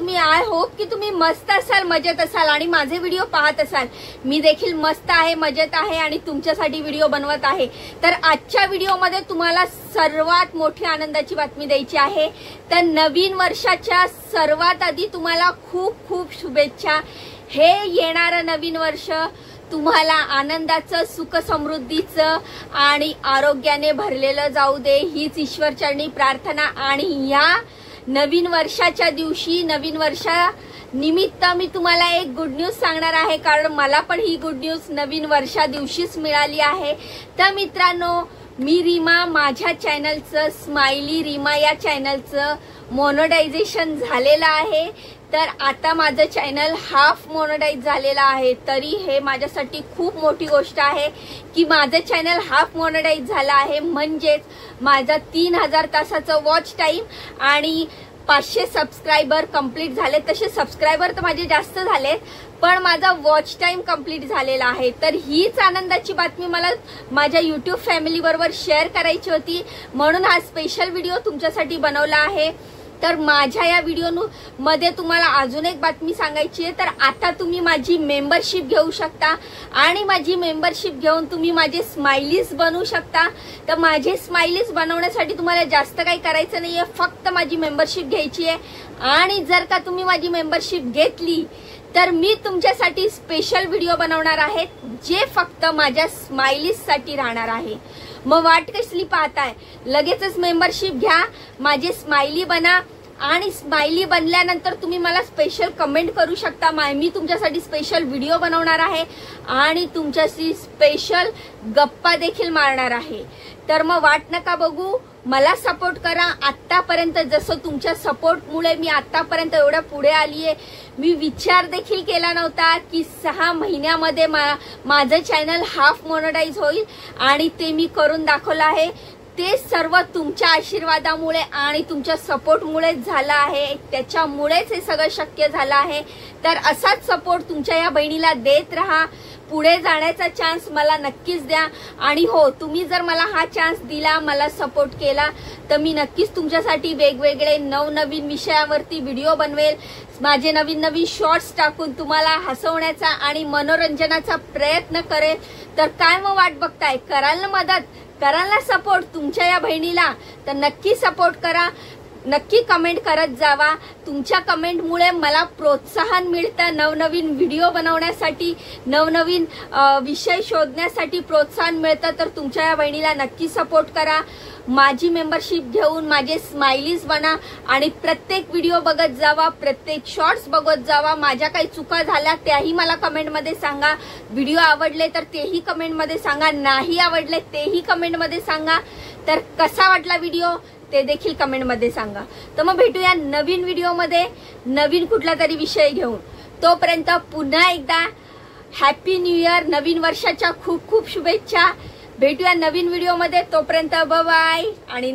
तुम्ही? I hope की तुम्ही मस्त असाल, मजेत असाल आणि माझे व्हिडिओ पाहत असाल। मी देखील मस्त आहे, मजेत आहे आणि तुमच्यासाठी व्हिडिओ बनवत आहे। तर आजच्या व्हिडिओमध्ये तुम्हाला सर्वात मोठी आनंदाची बातमी द्यायची आहे। तर नवीन वर्षाच्या सर्वात आधी तुम्हाला खूप खूप शुभेच्छा। हे येणारं नवीन वर्ष तुम्हाला आनंदाचं, सुख समृद्धीचं आणि आरोग्याने भरलेलं जाऊ दे, हीच ईश्वरचरणी प्रार्थना। आणि या नवीन वर्षाच्या दिवशी, नवीन वर्षा निमित्त मी तुम्हाला एक गुड न्यूज सांगणार आहे, कारण मला पण ही गुड न्यूज नवीन वर्षा दिवशीच मिळाली आहे। तर मित्रांनो, मी रीमा, माझ्या चॅनलचं स्माइली रीमा या चॅनलचं मोनेटायझेशन झालेलं आहे। तर आता माझं चॅनल हाफ मोनेटाइज झालेलं आहे। तरी हे माझ्यासाठी खूप मोठी गोष्ट आहे की माझं चॅनल हाफ मोनेटाइज झालं आहे, म्हणजेच माझा 3000 तासाचं वॉच टाइम आणि 500 सबस्क्रायबर कंप्लीट झाले। तसे सबस्क्रायबर तर माझे जास्त झालेत, पण माझा वॉच टाइम कंप्लीट झालेला आहे। तर हीच आनंदाची बातमी मला माझ्या YouTube फॅमिली बरोबर शेअर करायची होती, म्हणून हा स्पेशल व्हिडिओ तुमच्यासाठी बनवला आहे। तर माझ्या या व्हिडिओ मध्ये तुम्हाला अजून एक बातमी सांगायची आहे। तर आता तुम्ही माझी मेंबरशिप घेऊ शकता आणि माझी मेंबरशिप घेऊन तुम्ही माझे स्माइलीज बनवू शकता। तर माझे स्माइलीज बनवण्यासाठी तुम्हाला जास्त काही करायचं नाहीये, फक्त माझी मेंबरशिप घ्यायची आहे। आणि जर का तुम्ही माझी मेंबरशिप घेतली तर मी तुमच्यासाठी स्पेशल व्हिडिओ बनवणार आहे, जे फक्त माझ्या स्माइलीज साठी राहणार आहे। मग वाट कसली पाहताय? लगेचच मेंबरशिप घ्या, माझे स्माइली बना आणि स्माइली बनल्यानंतर तुम्ही मला स्पेशल कमेंट करू शकता। मी तुमच्यासाठी स्पेशल व्हिडिओ बनवणार आहे आणि तुमच्याशी स्पेशल गप्पा देखील मारणार आहे। तर मग वाट नका बघू, मला सपोर्ट करा। आतापर्यंत जसं तुमच्या सपोर्टमुळे मी आतापर्यंत एवढ्या पुढे आली आहे। मी विचार देखील केला नव्हता की 6 महिन्यामध्ये माझं चॅनल हाफ मोनेटाइज होईल आणि ते मी करून दाखवलं आहे। ते सर्व तुमच्या आशीर्वादामुळे आणि तुमच्या सपोर्टमुळेच झालं आहे, त्याच्यामुळेच हे सगळं शक्य झालं आहे। तर असाच सपोर्ट तुमच्या या बहिणीला देत राहा, पुढे जाण्याचा चान्स मला नक्कीच द्या। आणि हो, तुम्ही जर मला हा चान्स दिला, मला सपोर्ट केला, तर मी नक्कीच तुमच्यासाठी वेगवेगळे नवनवीन विषयावरती व्हिडिओ बनवेल। माझे नवीन नवीन शॉर्ट्स टाकून तुम्हाला हसवण्याचा आणि मनोरंजनाचा प्रयत्न करेल। तर काय मग वाट बघताय? कराल ना मदत, कराल ना सपोर्ट तुमच्या या बहिणीला? तर नक्की सपोर्ट करा, नक्की कमेंट करत जावा। तुमच्या कमेंटमुळे मला प्रोत्साहन मिळतं नवनवीन व्हिडिओ बनवण्यासाठी, नवनवीन विषय शोधण्यासाठी प्रोत्साहन मिळतं। तर तुमच्या या बहिणीला नक्की सपोर्ट करा, माझी मेंबरशिप घेऊन माझे स्माइलीज बना आणि प्रत्येक व्हिडिओ बघत जावा, प्रत्येक शॉर्ट्स बघत जावा। माझ्या काही चुका झाल्या त्याही मला कमेंटमध्ये सांगा, व्हिडिओ आवडले तर तेही कमेंटमध्ये सांगा, नाही आवडले तेही कमेंटमध्ये सांगा। तर कसा वाटला व्हिडिओ ते देखील कमेंटमध्ये सांगा। तर मग भेटूया नवीन व्हिडिओमध्ये, नवीन कुठला तरी विषय घेऊन। तोपर्यंत पुन्हा एकदा हॅपी न्यू इयर, नवीन वर्षाच्या खूप खूप शुभेच्छा। भेटूया नवीन व्हिडिओमध्ये, तोपर्यंत बाय बाय आणि